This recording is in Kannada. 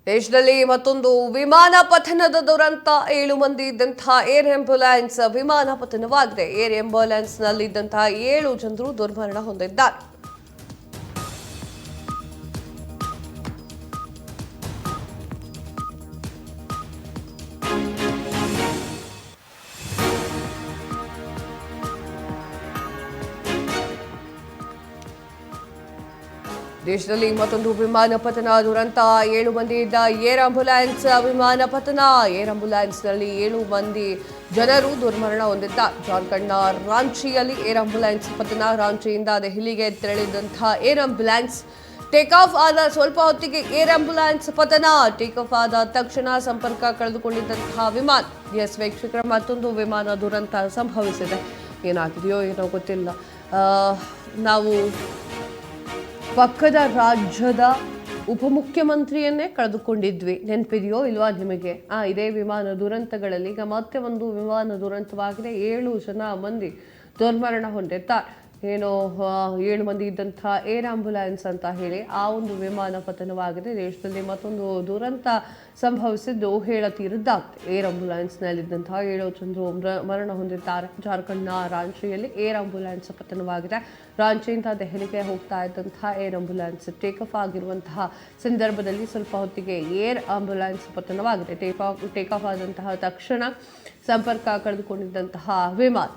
ದೇಶದಲ್ಲಿ ಮತ್ತೊಂದು ವಿಮಾನ ಪತನದ ದುರಂತ 7 ಮಂದಿ ಇದ್ದಂತಹ ಏರ್ ಆಂಬ್ಯುಲೆನ್ಸ್ ವಿಮಾನ ಪತನವಾಗಿದೆ. ಏರ್ ಆಂಬ್ಯುಲೆನ್ಸ್ನಲ್ಲಿದ್ದಂತಹ 7 ಜನರು ದುರ್ಮರಣ ಹೊಂದಿದ್ದಾರೆ. ದೇಶದಲ್ಲಿ ಮತ್ತೊಂದು ವಿಮಾನ ಪತನ ದುರಂತ 7 ಮಂದಿ ಇದ್ದ ಏರ್ ಆಂಬ್ಯುಲೆನ್ಸ್ ವಿಮಾನ ಪತನ. ಏರ್ ಆಂಬ್ಯುಲೆನ್ಸ್ನಲ್ಲಿ 7 ಮಂದಿ ಜನರು ದುರ್ಮರಣ ಹೊಂದಿದ್ದಾರೆ. ಜಾರ್ಖಂಡ್ನ ರಾಂಚಿಯಲ್ಲಿ ಏರ್ ಆಂಬ್ಯುಲೆನ್ಸ್ ಪತನ. ರಾಂಚಿಯಿಂದ ದೆಹಲಿಗೆ ತೆರಳಿದಂತಹ ಏರ್ ಆಂಬ್ಯುಲೆನ್ಸ್ ಟೇಕ್ ಆಫ್ ಆದ ಸ್ವಲ್ಪ ಹೊತ್ತಿಗೆ ಏರ್ ಆಂಬ್ಯುಲೆನ್ಸ್ ಪತನ. ಟೇಕ್ ಆಫ್ ಆದ ತಕ್ಷಣ ಸಂಪರ್ಕ ಕಳೆದುಕೊಂಡಿದ್ದಂತಹ ವಿಮಾನ. ಎಸ್ ವೀಕ್ಷಕರ, ಮತ್ತೊಂದು ವಿಮಾನ ದುರಂತ ಸಂಭವಿಸಿದೆ. ಏನಾಗಿದೆಯೋ ಏನೋ ಗೊತ್ತಿಲ್ಲ. ನಾವು ಪಕ್ಕದ ರಾಜ್ಯದ ಉಪಮುಖ್ಯಮಂತ್ರಿಯನ್ನೇ ಕಳೆದುಕೊಂಡಿದ್ವಿ, ನೆನಪಿದೆಯೋ ಇಲ್ವಾ ನಿಮಗೆ? ಇದೇ ವಿಮಾನ ದುರಂತಗಳಲ್ಲಿ ಈಗ ಮತ್ತೆ ಒಂದು ವಿಮಾನ ದುರಂತವಾಗಿದೆ. 7 ಮಂದಿ ದುರ್ಮರಣ ಹೊಂದಿದ್ದಾರೆ. ಏನೋ 7 ಮಂದಿ ಇದ್ದಂಥ ಏರ್ ಆಂಬ್ಯುಲೆನ್ಸ್ ಅಂತ ಹೇಳಿ ಆ ಒಂದು ವಿಮಾನ ಪತನವಾಗಿದೆ. ದೇಶದಲ್ಲಿ ಮತ್ತೊಂದು ದುರಂತ ಸಂಭವಿಸಿದ್ದು ಹೇಳತೀರದ್ದಾಗಿದೆ. ಏರ್ ಆಂಬ್ಯುಲೆನ್ಸ್ನಲ್ಲಿದ್ದಂತಹ 7 ಜನರು ಮರಣ ಹೊಂದಿದ್ದಾರೆ. ಜಾರ್ಖಂಡ್ನ ರಾಂಚಿಯಲ್ಲಿ ಏರ್ ಆಂಬ್ಯುಲೆನ್ಸ್ ಪತನವಾಗಿದೆ. ರಾಂಚಿಯಿಂದ ದೆಹಲಿಗೆ ಹೋಗ್ತಾ ಇದ್ದಂತಹ ಏರ್ ಆಂಬ್ಯುಲೆನ್ಸ್ ಟೇಕ್ ಆಫ್ ಆಗಿರುವಂತಹ ಸಂದರ್ಭದಲ್ಲಿ ಸ್ವಲ್ಪ ಹೊತ್ತಿಗೆ ಏರ್ ಆಂಬ್ಯುಲೆನ್ಸ್ ಪತನವಾಗಿದೆ. ಟೇಕ್ ಆಫ್ ಆದಂತಹ ತಕ್ಷಣ ಸಂಪರ್ಕ ಕಳೆದುಕೊಂಡಿದ್ದಂತಹ ವಿಮಾನ.